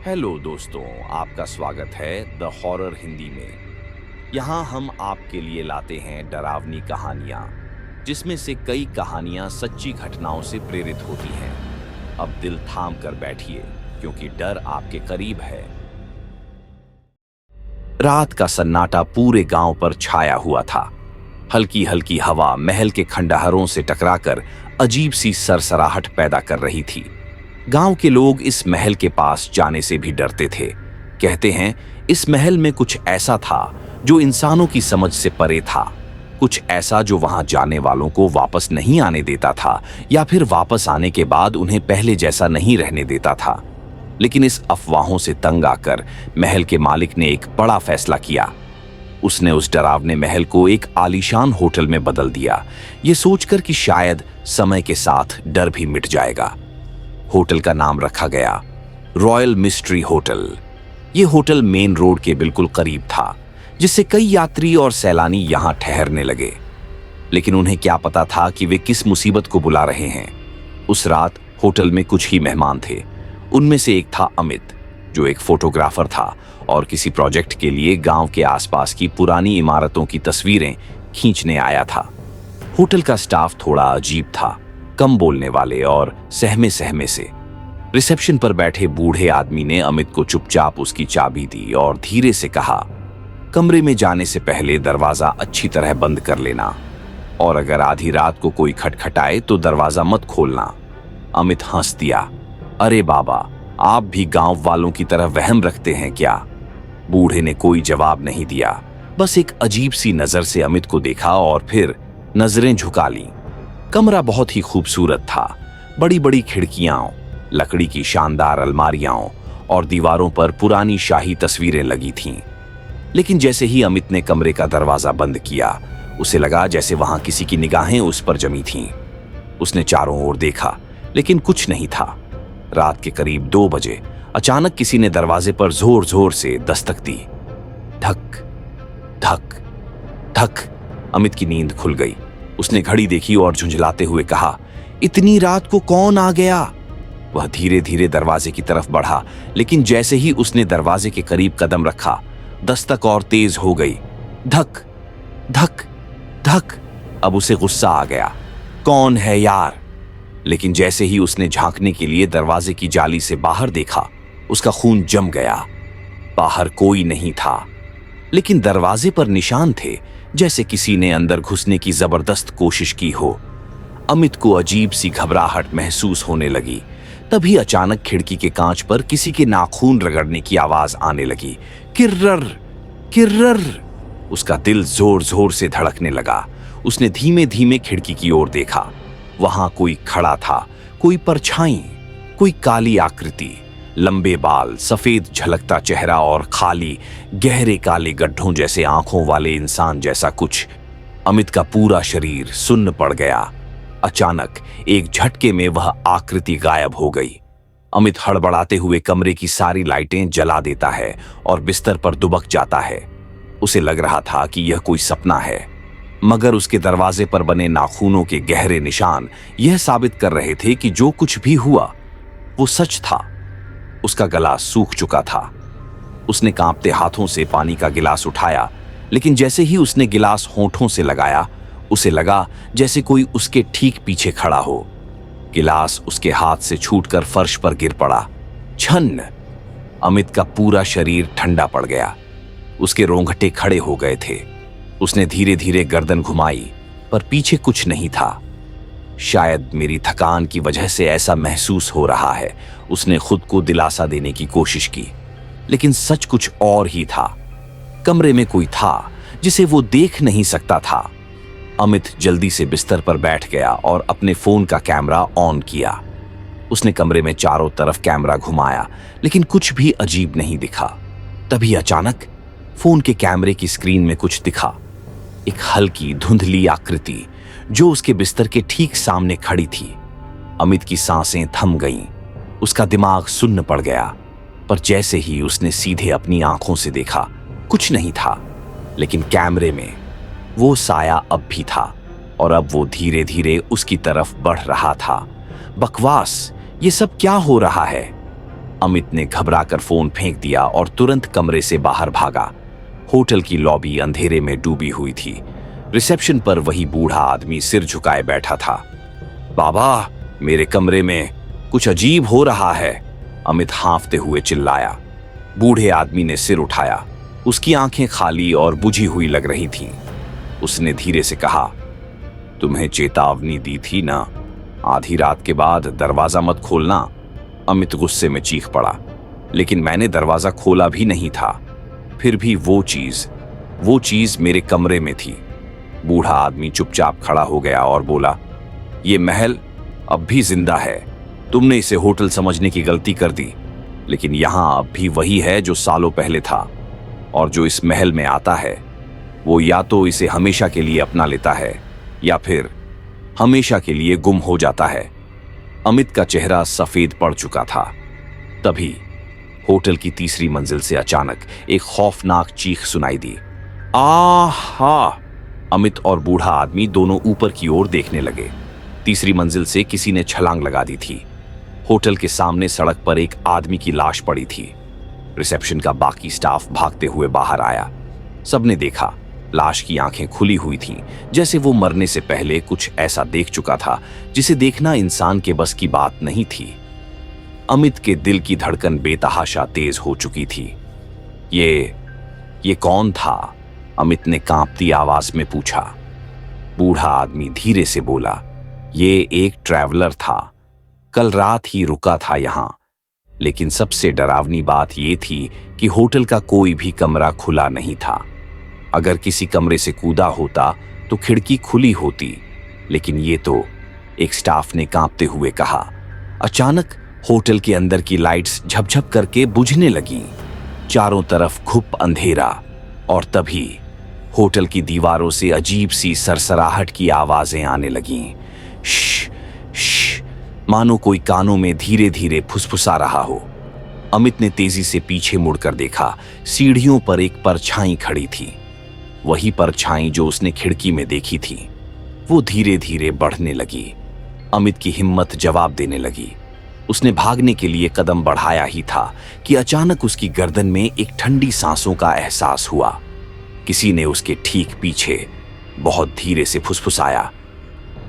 Hello दोस्तों, आपका स्वागत है द हॉरर हिंदी में। यहाँ हम आपके लिए लाते हैं डरावनी कहानियाँ, जिसमें से कई कहानियाँ सच्ची घटनाओं से प्रेरित होती हैं। अब दिल थाम कर बैठिए, क्योंकि डर आपके करीब है। रात का सन्नाटा पूरे गांव पर छाया हुआ था। हल्की हल्की हवा महल के खंडहरों से टकराकर अजीब सी सरसराहट पैदा कर रही थी। गांव के लोग इस महल के पास जाने से भी डरते थे। कहते हैं इस महल में कुछ ऐसा था जो इंसानों की समझ से परे था, कुछ ऐसा जो वहां जाने वालों को वापस नहीं आने देता था, या फिर वापस आने के बाद उन्हें पहले जैसा नहीं रहने देता था। लेकिन इस अफवाहों से तंग आकर महल के मालिक ने एक बड़ा फैसला किया। उसने उस डरावने महल को एक आलीशान होटल में बदल दिया, ये सोचकर कि शायद समय के साथ डर भी मिट जाएगा। होटल का नाम रखा गया रॉयल मिस्ट्री होटल। यह होटल मेन रोड के बिल्कुल करीब था, जिससे कई यात्री और सैलानी यहां ठहरने लगे। लेकिन उन्हें क्या पता था कि वे किस मुसीबत को बुला रहे हैं। उस रात होटल में कुछ ही मेहमान थे। उनमें से एक था अमित, जो एक फोटोग्राफर था और किसी प्रोजेक्ट के लिए गांव के आसपास की पुरानी इमारतों की तस्वीरें खींचने आया था। होटल का स्टाफ थोड़ा अजीब था, कम बोलने वाले और सहमे सहमे से। रिसेप्शन पर बैठे बूढ़े आदमी ने अमित को चुपचाप उसकी चाबी दी और धीरे से कहा, कमरे में जाने से पहले दरवाजा अच्छी तरह बंद कर लेना, और अगर आधी रात को कोई खटखटाए तो दरवाजा मत खोलना। अमित हंस दिया, अरे बाबा, आप भी गांव वालों की तरह वहम रखते हैं क्या? बूढ़े ने कोई जवाब नहीं दिया, बस एक अजीब सी नजर से अमित को देखा और फिर नजरें झुका लीं। कमरा बहुत ही खूबसूरत था। बड़ी बड़ी खिड़कियां, लकड़ी की शानदार अलमारियां और दीवारों पर पुरानी शाही तस्वीरें लगी थीं। लेकिन जैसे ही अमित ने कमरे का दरवाजा बंद किया, उसे लगा जैसे वहां किसी की निगाहें उस पर जमी थीं। उसने चारों ओर देखा, लेकिन कुछ नहीं था। रात के करीब 2 बजे अचानक किसी ने दरवाजे पर जोर जोर से दस्तक दी। धक धक धक। अमित की नींद खुल गई। उसने घड़ी देखी और झुंझलाते हुए कहा, इतनी रात को कौन आ गया? वह धीरे धीरे दरवाजे की तरफ बढ़ा, लेकिन जैसे ही उसने दरवाजे के करीब कदम रखा, दस्तक और तेज हो गई। धक धक धक। अब उसे गुस्सा आ गया, कौन है यार? लेकिन जैसे ही उसने झांकने के लिए दरवाजे की जाली से बाहर देखा, उसका खून जम गया। बाहर कोई नहीं था, लेकिन दरवाजे पर निशान थे, जैसे किसी ने अंदर घुसने की जबरदस्त कोशिश की हो। अमित को अजीब सी घबराहट महसूस होने लगी। तभी अचानक खिड़की के कांच पर किसी के नाखून रगड़ने की आवाज आने लगी। किर्रर किर्रर। उसका दिल जोर जोर से धड़कने लगा। उसने धीमे धीमे खिड़की की ओर देखा। वहां कोई खड़ा था, कोई परछाई, कोई काली आकृति, लंबे बाल, सफेद झलकता चेहरा और खाली गहरे काले गड्ढों जैसे आंखों वाले इंसान जैसा कुछ। अमित का पूरा शरीर सुन्न पड़ गया। अचानक एक झटके में वह आकृति गायब हो गई। अमित हड़बड़ाते हुए कमरे की सारी लाइटें जला देता है और बिस्तर पर दुबक जाता है। उसे लग रहा था कि यह कोई सपना है, मगर उसके दरवाजे पर बने नाखूनों के गहरे निशान यह साबित कर रहे थे कि जो कुछ भी हुआ वो सच था। उसका गला सूख चुका था। उसने कांपते हाथों से पानी का गिलास उठाया, लेकिन जैसे ही उसने गिलास होंठों से लगाया, उसे लगा जैसे कोई उसके ठीक पीछे खड़ा हो। गिलास उसके हाथ से छूटकर फर्श पर गिर पड़ा। छन्न। अमित का पूरा शरीर ठंडा पड़ गया। उसके रोंगटे खड़े हो गए थे। उसने धीरे धीरे गर्दन घुमाई, पर पीछे कुछ नहीं था। शायद मेरी थकान की वजह से ऐसा महसूस हो रहा है, उसने खुद को दिलासा देने की कोशिश की। लेकिन सच कुछ और ही था। कमरे में कोई था जिसे वो देख नहीं सकता था। अमित जल्दी से बिस्तर पर बैठ गया और अपने फोन का कैमरा ऑन किया। उसने कमरे में चारों तरफ कैमरा घुमाया, लेकिन कुछ भी अजीब नहीं दिखा। तभी अचानक फोन के कैमरे की स्क्रीन में कुछ दिखा। एक हल्की धुंधली आकृति जो उसके बिस्तर के ठीक सामने खड़ी थी। अमित की सांसें थम गईं। उसका दिमाग सुन्न पड़ गया। पर जैसे ही उसने सीधे अपनी आंखों से देखा, कुछ नहीं था। लेकिन कैमरे में वो साया अब भी था, और अब वो धीरे धीरे उसकी तरफ बढ़ रहा था। बकवास, ये सब क्या हो रहा है? अमित ने घबराकर फोन फेंक दिया और तुरंत कमरे से बाहर भागा। होटल की लॉबी अंधेरे में डूबी हुई थी। रिसेप्शन पर वही बूढ़ा आदमी सिर झुकाए बैठा था। बाबा, मेरे कमरे में कुछ अजीब हो रहा है, अमित हांफते हुए चिल्लाया। बूढ़े आदमी ने सिर उठाया। उसकी आंखें खाली और बुझी हुई लग रही थीं। उसने धीरे से कहा, तुम्हें चेतावनी दी थी ना, आधी रात के बाद दरवाजा मत खोलना। अमित गुस्से में चीख पड़ा, लेकिन मैंने दरवाजा खोला भी नहीं था। फिर भी वो चीज मेरे कमरे में थी। बूढ़ा आदमी चुपचाप खड़ा हो गया और बोला, ये महल अब भी जिंदा है। तुमने इसे होटल समझने की गलती कर दी, लेकिन यहां अब भी वही है जो सालों पहले था। और जो इस महल में आता है वो या तो इसे हमेशा के लिए अपना लेता है या फिर हमेशा के लिए गुम हो जाता है। अमित का चेहरा सफेद पड़ चुका था। तभी होटल की तीसरी मंजिल से अचानक एक खौफनाक चीख सुनाई दी। आहा! अमित और बूढ़ा आदमी दोनों ऊपर की ओर देखने लगे। तीसरी मंजिल से किसी ने छलांग लगा दी थी। होटल के सामने सड़क पर एक आदमी की लाश पड़ी थी। रिसेप्शन का बाकी स्टाफ भागते हुए बाहर आया। सबने देखा, लाश की आंखें खुली हुई थीं, जैसे वो मरने से पहले कुछ ऐसा देख चुका था जिसे देखना इंसान के बस की बात नहीं थी। अमित के दिल की धड़कन बेतहाशा तेज हो चुकी थी। ये कौन था? अमित ने कांपती आवाज में पूछा। बूढ़ा आदमी धीरे से बोला, ये एक ट्रैवलर था, कल रात ही रुका था यहां। लेकिन सबसे डरावनी बात यह थी कि होटल का कोई भी कमरा खुला नहीं था। अगर किसी कमरे से कूदा होता तो खिड़की खुली होती, लेकिन ये तो, एक स्टाफ ने कांपते हुए कहा। अचानक होटल के अंदर की लाइट्स झपझप करके बुझने लगीं। चारों तरफ घुप अंधेरा, और तभी होटल की दीवारों से अजीब सी सरसराहट की आवाजें आने लगीं। श्श, श्श, मानो कोई कानों में धीरे धीरे फुसफुसा रहा हो। अमित ने तेजी से पीछे मुड़कर देखा। सीढ़ियों पर एक परछाई खड़ी थी, वही परछाई जो उसने खिड़की में देखी थी। वो धीरे धीरे बढ़ने लगी। अमित की हिम्मत जवाब देने लगी। उसने भागने के लिए कदम बढ़ाया ही था कि अचानक उसकी गर्दन में एक ठंडी सांसों का एहसास हुआ। किसी ने उसके ठीक पीछे बहुत धीरे से फुसफुसाया,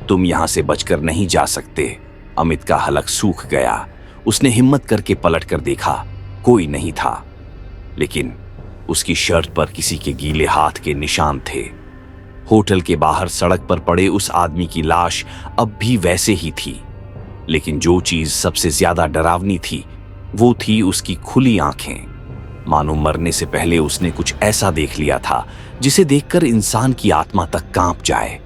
तुम यहां से बचकर नहीं जा सकते। अमित का हलक सूख गया। उसने हिम्मत करके पलटकर देखा, कोई नहीं था, लेकिन उसकी शर्ट पर किसी के गीले हाथ के निशान थे। होटल के बाहर सड़क पर पड़े उस आदमी की लाश अब भी वैसे ही थी, लेकिन जो चीज सबसे ज्यादा डरावनी थी वो थी उसकी खुली आंखें। मानो मरने से पहले उसने कुछ ऐसा देख लिया था जिसे देखकर इंसान की आत्मा तक कांप जाए।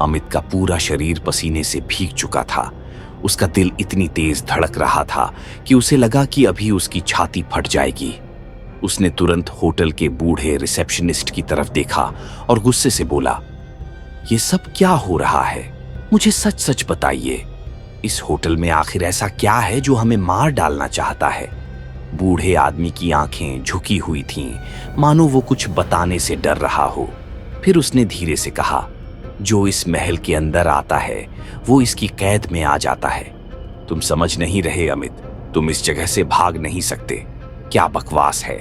अमित का पूरा शरीर पसीने से भीग चुका था। उसका दिल इतनी तेज धड़क रहा था कि उसे लगा कि अभी उसकी छाती फट जाएगी। उसने तुरंत होटल के बूढ़े रिसेप्शनिस्ट की तरफ देखा और गुस्से से बोला, ये सब क्या हो रहा है? मुझे सच सच बताइए, इस होटल में आखिर ऐसा क्या है जो हमें मार डालना चाहता है? बूढ़े आदमी की आंखें झुकी हुई थीं, मानो वो कुछ बताने से डर रहा हो। फिर उसने धीरे से कहा, जो इस महल के अंदर आता है वो इसकी कैद में आ जाता है। तुम समझ नहीं रहे अमित, तुम इस जगह से भाग नहीं सकते। क्या बकवास है?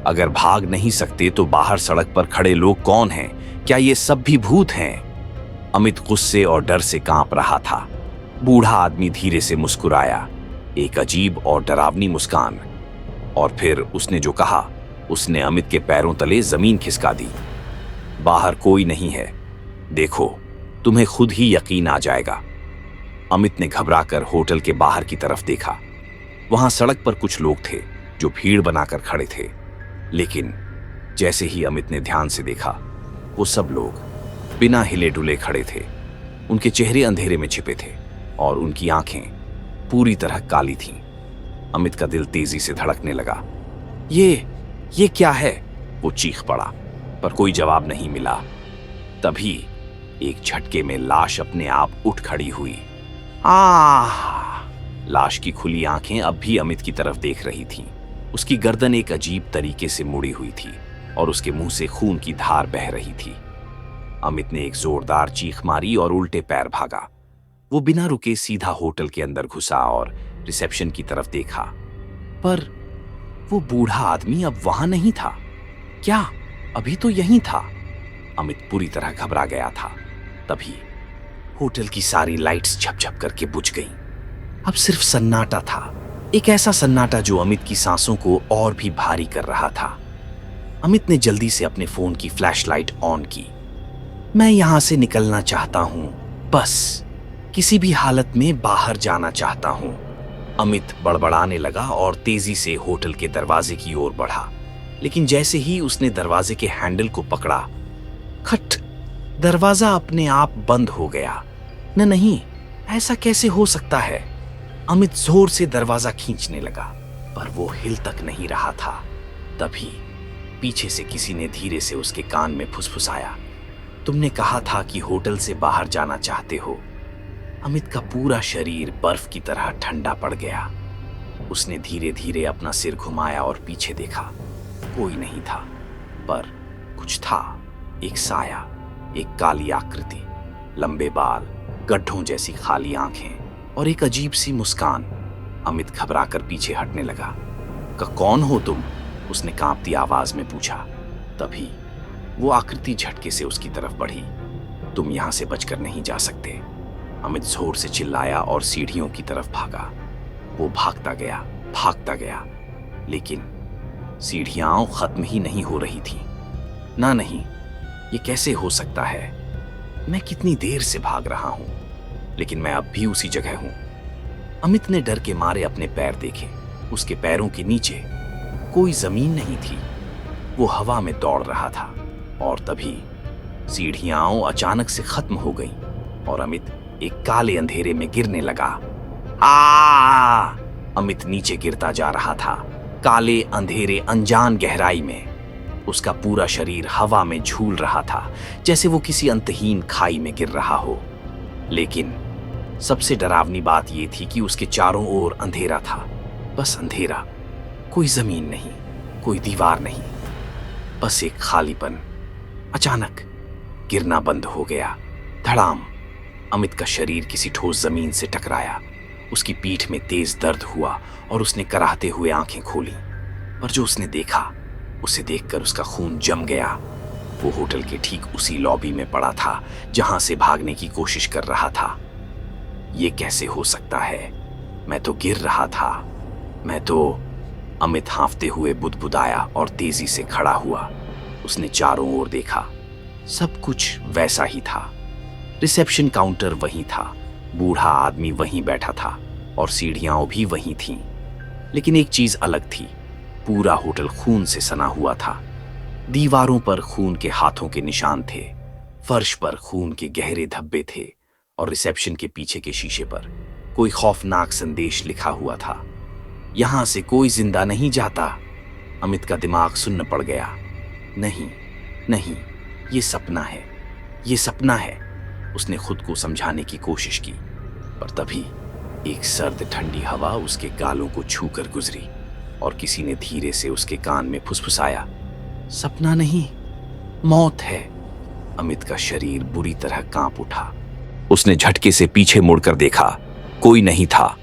अगर भाग नहीं सकते तो बाहर सड़क पर खड़े लोग कौन हैं? क्या ये सब भी भूत हैं? अमित गुस्से और डर से कांप रहा था। बूढ़ा आदमी धीरे से मुस्कुराया, एक अजीब और डरावनी मुस्कान, और फिर उसने जो कहा उसने अमित के पैरों तले जमीन खिसका दी। बाहर कोई नहीं है, देखो, तुम्हें खुद ही यकीन आ जाएगा। अमित ने घबराकर होटल के बाहर की तरफ देखा। वहां सड़क पर कुछ लोग थे जो भीड़ बनाकर खड़े थे, लेकिन जैसे ही अमित ने ध्यान से देखा, वो सब लोग बिना हिले डुले खड़े थे। उनके चेहरे अंधेरे में छिपे थे और उनकी आंखें पूरी तरह काली थीं। अमित का दिल तेजी से धड़कने लगा। ये क्या है? वो चीख पड़ा, पर कोई जवाब नहीं मिला। तभी एक झटके में लाश अपने आप उठ खड़ी हुई। लाश की खुली आंखें अब भी अमित की तरफ देख रही थीं। उसकी गर्दन एक अजीब तरीके से मुड़ी हुई थी और उसके मुंह से खून की धार बह रही थी। अमित ने एक जोरदार चीख मारी और उल्टे पैर भागा। वो बिना रुके सीधा होटल के अंदर घुसा और रिसेप्शन की तरफ देखा। पर वो बूढ़ा आदमी अब वहां नहीं था। क्या अभी तो यहीं था? अमित पूरी तरह घबरा गया था। तभी होटल की सारी लाइट्स झपझप करके बुझ गईं। अब सिर्फ सन्नाटा था, एक ऐसा सन्नाटा जो अमित की सांसों को और भी भारी कर रहा था। अमित ने जल्दी से अपने फोन की फ्लैशलाइट ऑन की। मैं यहां से निकलना चाहता हूं, बस किसी भी हालत में बाहर जाना चाहता हूं। अमित बड़बड़ाने लगा और तेजी से होटल के दरवाजे की ओर बढ़ा। लेकिन जैसे ही उसने दरवाजे के हैंडल को पकड़ा, खट, दरवाजा अपने आप बंद हो गया। नहीं, ऐसा कैसे हो सकता है? अमित जोर से दरवाजा खींचने लगा, पर वो हिल तक नहीं रहा था। तभी पीछे से किसी ने धीरे से उसके कान में फुसफुसाया, तुमने कहा था कि होटल से बाहर जाना चाहते हो। अमित का पूरा शरीर बर्फ की तरह ठंडा पड़ गया। उसने धीरे धीरे अपना सिर घुमाया और पीछे देखा। कोई नहीं था, पर कुछ था। एक साया, एक काली आकृति, लंबे बाल, गड्ढों जैसी खाली आंखें और एक अजीब सी मुस्कान। अमित घबरा कर पीछे हटने लगा। कौन हो तुम? उसने कांपती आवाज में पूछा। तभी वो आकृति झटके से उसकी तरफ बढ़ी। तुम यहां से बचकर नहीं जा सकते। अमित जोर से चिल्लाया और सीढ़ियों की तरफ भागा। वो भागता गया, लेकिन सीढ़ियां खत्म ही नहीं हो रही थी। नहीं, ये कैसे हो सकता है? मैं कितनी देर से भाग रहा हूं, लेकिन मैं अब भी उसी जगह हूं। अमित ने डर के मारे अपने पैर देखे। उसके पैरों के नीचे कोई जमीन नहीं थी। वो हवा में दौड़ रहा था और तभी सीढ़ियां अचानक से खत्म हो गईं और अमित एक काले अंधेरे में गिरने लगा। अमित नीचे गिरता जा रहा था, काले अंधेरे अनजान गहराई में। उसका पूरा शरीर हवा में झूल रहा था, जैसे वो किसी अंतहीन खाई में गिर रहा हो। लेकिन सबसे डरावनी बात यह थी कि उसके चारों ओर अंधेरा था, बस अंधेरा। कोई जमीन नहीं, कोई दीवार नहीं, बस एक खालीपन। अचानक गिरना बंद हो गया। धड़ाम, अमित का शरीर किसी ठोस जमीन से टकराया। उसकी पीठ में तेज दर्द हुआ और उसने कराहते हुए आंखें खोली। पर जो उसने देखा, उसे देखकर उसका खून जम गया। वो होटल के ठीक उसी लॉबी में पड़ा था जहां से भागने की कोशिश कर रहा था। ये कैसे हो सकता है? मैं तो गिर रहा था, अमित हांफते हुए बुदबुदाया और तेजी से खड़ा हुआ। उसने चारों ओर देखा, सब कुछ वैसा ही था। रिसेप्शन काउंटर वहीं था, बूढ़ा आदमी वहीं बैठा था और सीढ़ियां भी वहीं थीं। लेकिन एक चीज अलग थी, पूरा होटल खून से सना हुआ था। दीवारों पर खून के हाथों के निशान थे, फर्श पर खून के गहरे धब्बे थे और रिसेप्शन के पीछे के शीशे पर कोई खौफनाक संदेश लिखा हुआ था, यहां से कोई जिंदा नहीं जाता। अमित का दिमाग सुन्न पड़ गया। नहीं, ये सपना है। उसने खुद को समझाने की कोशिश की, पर तभी एक सर्द ठंडी हवा उसके गालों को छूकर गुजरी और किसी ने धीरे से उसके कान में फुसफुसाया, सपना नहीं, मौत है। अमित का शरीर बुरी तरह कांप उठा। उसने झटके से पीछे मुड़कर देखा, कोई नहीं था।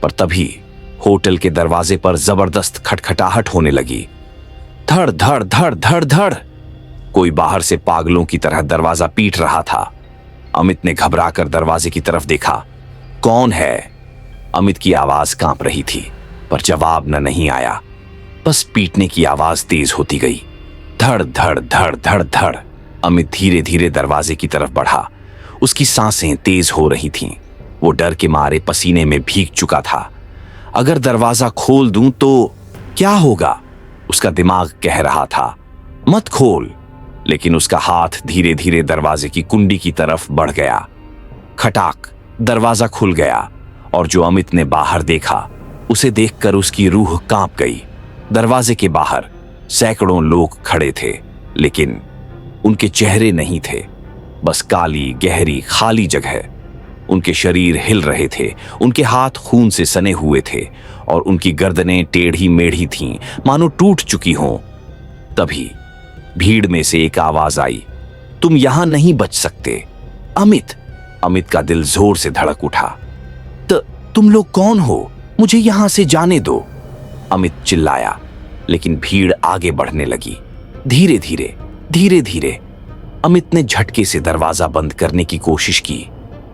पर तभी होटल के दरवाजे पर जबरदस्त खटखटाहट होने लगी। धड़ धड़ धड़ धड़ धड़। कोई बाहर से पागलों की तरह दरवाजा पीट रहा था। अमित ने घबराकर दरवाजे की तरफ देखा। कौन है? अमित की आवाज कांप रही थी, पर जवाब नहीं आया। बस पीटने की आवाज तेज होती गई। धड़ धड़ धड़ धड़ धड़। अमित धीरे धीरे दरवाजे की तरफ बढ़ा। उसकी सांसें तेज हो रही थीं। वो डर के मारे पसीने में भीग चुका था। अगर दरवाजा खोल दूं तो क्या होगा? उसका दिमाग कह रहा था, मत खोल। लेकिन उसका हाथ धीरे धीरे दरवाजे की कुंडी की तरफ बढ़ गया। खटाक, दरवाजा खुल गया और जो अमित ने बाहर देखा, उसे देखकर उसकी रूह कांप गई। दरवाजे के बाहर सैकड़ों लोग खड़े थे, लेकिन उनके चेहरे नहीं थे, बस काली गहरी खाली जगह। उनके शरीर हिल रहे थे, उनके हाथ खून से सने हुए थे और उनकी गर्दनें टेढ़ी मेढ़ी थीं, मानो टूट चुकी हों। तभी भीड़ में से एक आवाज आई, तुम यहां नहीं बच सकते। अमित का दिल जोर से धड़क उठा। तुम लोग कौन हो? मुझे यहां से जाने दो। अमित चिल्लाया, लेकिन भीड़ आगे बढ़ने लगी। धीरे धीरे, धीरे धीरे। अमित ने झटके से दरवाजा बंद करने की कोशिश की,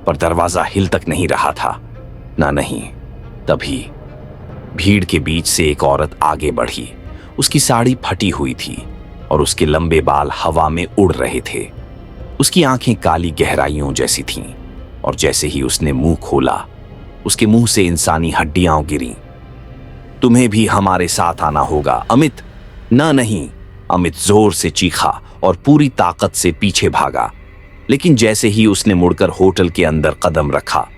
पर दरवाजा हिल तक नहीं रहा था। ना नहीं। तभी भीड़ के बीच से एक औरत आगे बढ़ी। उसकी साड़ी फटी हुई थी और उसके लंबे बाल हवा में उड़ रहे थे। उसकी आंखें काली गहराइयों जैसी थीं, और जैसे ही उसने मुंह खोला, उसके मुंह से इंसानी हड्डियां गिरीं। तुम्हें भी हमारे साथ आना होगा, अमित। ना नहीं। अमित जोर से चीखा और पूरी ताकत से पीछे भागा। लेकिन जैसे ही उसने मुड़कर होटल के अंदर कदम रखा,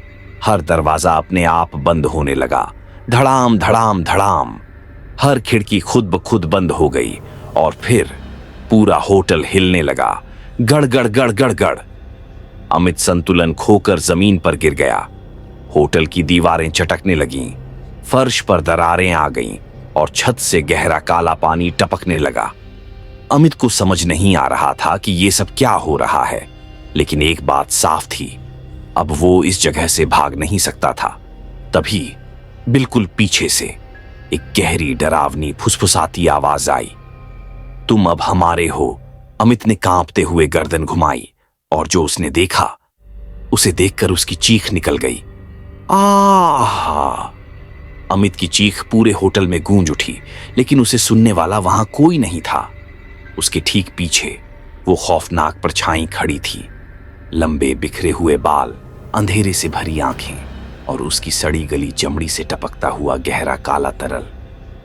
हर दरवाजा अपने आप बंद होने लगा। धड़ाम धड़ाम धड़ाम। हर खिड़की खुद ब खुद बंद हो गई और फिर पूरा होटल हिलने लगा। गड़ गड़ गड़ गड़ गड़। अमित संतुलन खोकर जमीन पर गिर गया। होटल की दीवारें चटकने लगीं, फर्श पर दरारें आ गईं और छत से गहरा काला पानी टपकने लगा। अमित को समझ नहीं आ रहा था कि ये सब क्या हो रहा है, लेकिन एक बात साफ थी, अब वो इस जगह से भाग नहीं सकता था। तभी बिल्कुल पीछे से एक गहरी डरावनी फुसफुसाती आवाज आई। तुम अब हमारे हो। अमित ने कांपते हुए गर्दन घुमाई और जो उसने देखा, उसे देखकर उसकी चीख निकल गई। आह! अमित की चीख पूरे होटल में गूंज उठी, लेकिन उसे सुनने वाला वहां कोई नहीं था। उसके ठीक पीछे वो खौफनाक परछाई खड़ी थी। लंबे बिखरे हुए बाल, अंधेरे से भरी आंखें और उसकी सड़ी गली चमड़ी से टपकता हुआ गहरा काला तरल।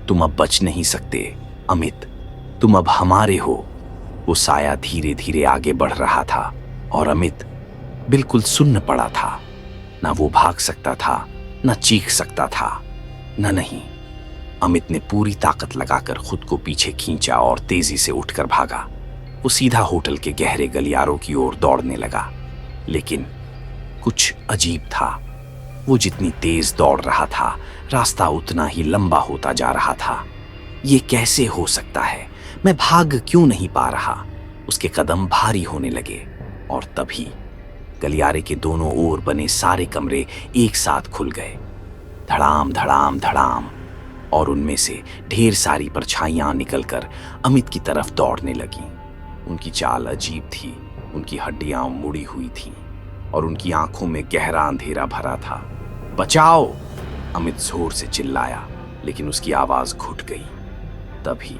तुम अब बच नहीं सकते अमित, तुम अब हमारे हो। वो साया धीरे धीरे आगे बढ़ रहा था और अमित बिल्कुल सुन्न पड़ा था। ना वो भाग सकता था, ना चीख सकता था, ना नहीं। अमित ने पूरी ताकत लगाकर खुद को पीछे खींचा और तेजी से उठकर भागा। वो सीधा होटल के गहरे गलियारों की ओर दौड़ने लगा। लेकिन कुछ अजीब था। वो जितनी तेज दौड़ रहा था, रास्ता उतना ही लंबा होता जा रहा था। ये कैसे हो सकता है? मैं भाग क्यों नहीं पा रहा? उसके कदम भारी होने लगे और तभी गलियारे के दोनों ओर बने सारे कमरे एक साथ खुल गए। धड़ाम धड़ाम धड़ाम। और उनमें से ढेर सारी परछाइयां निकलकर अमित की तरफ दौड़ने लगीं। उनकी चाल अजीब थी। उनकी हड्डियां मुड़ी हुई थीं और उनकी आंखों में गहरा अंधेरा भरा था। बचाओ! अमित जोर से चिल्लाया, लेकिन उसकी आवाज घुट गई। तभी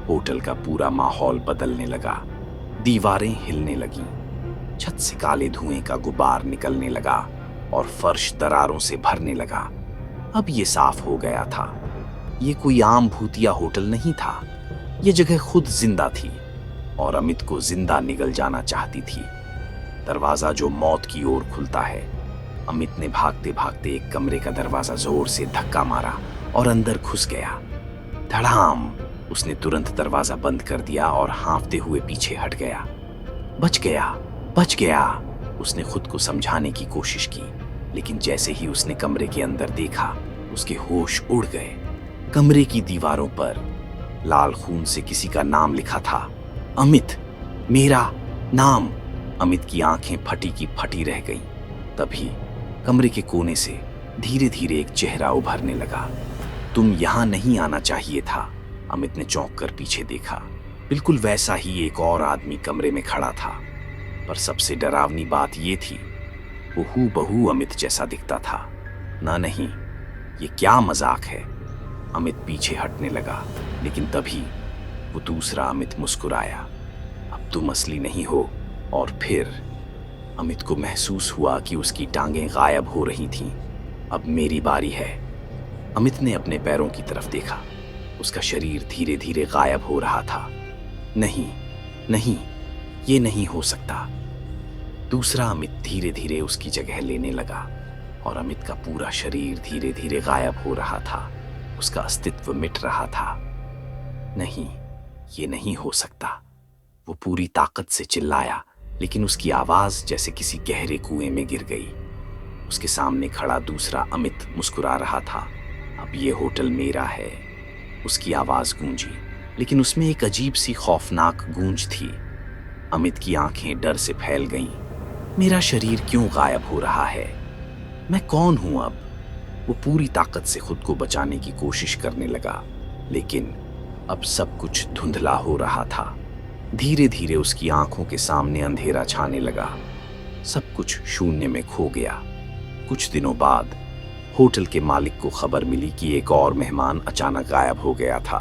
होटल का पूरा माहौल बदलने लगा। दीवारें हिलने लगीं, छत से काले धुएं का गुबार निकलने लगा और फर्श दरारों से भरने लगा। अब ये साफ हो गया था, ये कोई आम भूतिया होटल नहीं था। ये जगह खुद जिंदा थी और अमित को जिंदा निगल जाना चाहती थी। दरवाजा जो मौत की ओर खुलता है। अमित ने भागते भागते एक कमरे का दरवाजा जोर से धक्का मारा और अंदर घुस गया। धड़ाम! उसने तुरंत दरवाजा बंद कर दिया और हाँफते हुए पीछे हट गया। बच गया, बच गया! उसने खुद को समझाने की कोशिश की, लेकिन जैसे ही उसने कमरे के अंदर देखा, उसके होश उड़ गए। कमरे की दीवारों पर लाल खून से किसी का नाम लिखा था। अमित, मेरा नाम। अमित की आंखें फटी की फटी रह गईं। तभी कमरे के कोने से धीरे धीरे एक चेहरा उभरने लगा। तुम यहां नहीं आना चाहिए था। अमित ने चौंक कर पीछे देखा। बिल्कुल वैसा ही एक और आदमी कमरे में खड़ा था, पर सबसे डरावनी बात ये थी, वो हूबहू अमित जैसा दिखता था। ना नहीं, ये क्या मजाक है? अमित पीछे हटने लगा, लेकिन तभी वो दूसरा अमित मुस्कुराया। अब तुम असली नहीं हो। और फिर अमित को महसूस हुआ कि उसकी टांगें गायब हो रही थीं। अब मेरी बारी है। अमित ने अपने पैरों की तरफ देखा। उसका शरीर धीरे धीरे गायब हो रहा था। नहीं, नहीं, ये नहीं हो सकता। दूसरा अमित धीरे धीरे उसकी जगह लेने लगा और अमित का पूरा शरीर धीरे धीरे गायब हो रहा था। उसका अस्तित्व मिट रहा था। नहीं, ये नहीं हो सकता। वो पूरी ताकत से चिल्लाया, लेकिन उसकी आवाज जैसे किसी गहरे कुएं में गिर गई। उसके सामने खड़ा दूसरा अमित मुस्कुरा रहा था। अब ये होटल मेरा है। उसकी आवाज गूंजी, लेकिन उसमें एक अजीब सी खौफनाक गूंज थी। अमित की आंखें डर से फैल गईं। मेरा शरीर क्यों गायब हो रहा है? मैं कौन हूं अब? वो पूरी ताकत से खुद को बचाने की कोशिश करने लगा, लेकिन अब सब कुछ धुंधला हो रहा था। धीरे धीरे उसकी आंखों के सामने अंधेरा छाने लगा। सब कुछ शून्य में खो गया। कुछ दिनों बाद होटल के मालिक को खबर मिली कि एक और मेहमान अचानक गायब हो गया था।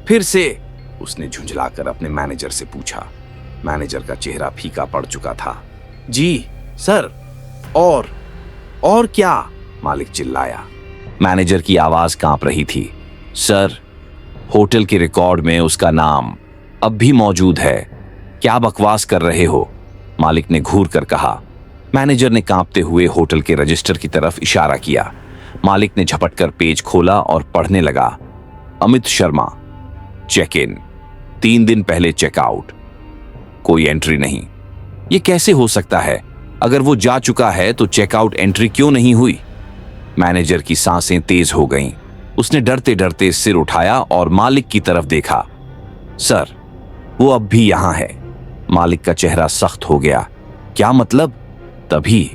फिर से? उसने झुंझलाकर अपने मैनेजर से पूछा। मैनेजर का चेहरा फीका पड़ चुका था। जी सर। और क्या? मालिक चिल्लाया। मैनेजर की आवाज कांप रही थी। सर, होटल के रिकॉर्ड में उसका नाम अब भी मौजूद है। क्या बकवास कर रहे हो? मालिक ने घूर कर कहा। मैनेजर ने कांपते हुए होटल के रजिस्टर की तरफ इशारा किया। मालिक ने झपटकर पेज खोला और पढ़ने लगा। अमित शर्मा, चेक इन, 3 दिन पहले चेकआउट, कोई एंट्री नहीं। ये कैसे हो सकता है? अगर वो जा चुका है तो चेकआउट एंट्री क्यों नहीं हुई? मैनेजर की सांसें तेज हो गईं। उसने डरते डरते सिर उठाया और मालिक की तरफ देखा। सर, वो अब भी यहां है। मालिक का चेहरा सख्त हो गया। क्या मतलब? तभी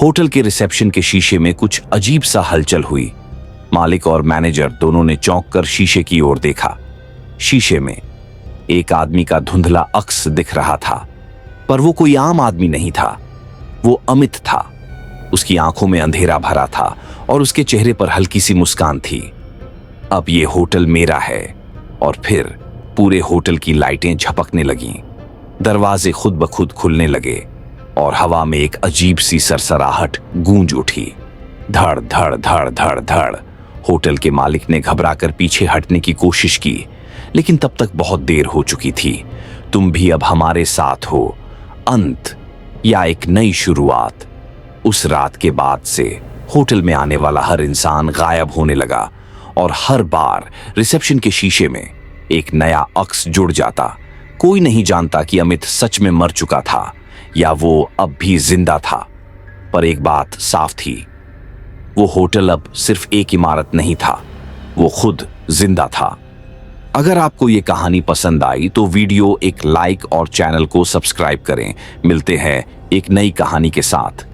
होटल के रिसेप्शन के शीशे में कुछ अजीब सा हलचल हुई। मालिक और मैनेजर दोनों ने चौंक कर शीशे की ओर देखा। शीशे में एक आदमी का धुंधला अक्स दिख रहा था, पर वो कोई आम आदमी नहीं था। वो अमित था। उसकी आंखों में अंधेरा भरा था और उसके चेहरे पर हल्की सी मुस्कान थी। अब ये होटल मेरा है। और फिर पूरे होटल की लाइटें झपकने लगीं, दरवाजे खुद ब खुद खुलने लगे और हवा में एक अजीब सी सरसराहट गूंज उठी। धड़ धड़ धड़ धड़ धड़। होटल के मालिक ने घबराकर पीछे हटने की कोशिश की, लेकिन तब तक बहुत देर हो चुकी थी। तुम भी अब हमारे साथ हो। अंत या एक नई शुरुआत। उस रात के बाद से होटल में आने वाला हर इंसान गायब होने लगा और हर बार रिसेप्शन के शीशे में एक नया अक्स जुड़ जाता। कोई नहीं जानता कि अमित सच में मर चुका था या वो अब भी जिंदा था, पर एक बात साफ थी, वो होटल अब सिर्फ एक इमारत नहीं था, वो खुद जिंदा था। अगर आपको ये कहानी पसंद आई तो वीडियो एक लाइक और चैनल को सब्सक्राइब करें। मिलते हैं एक नई कहानी के साथ।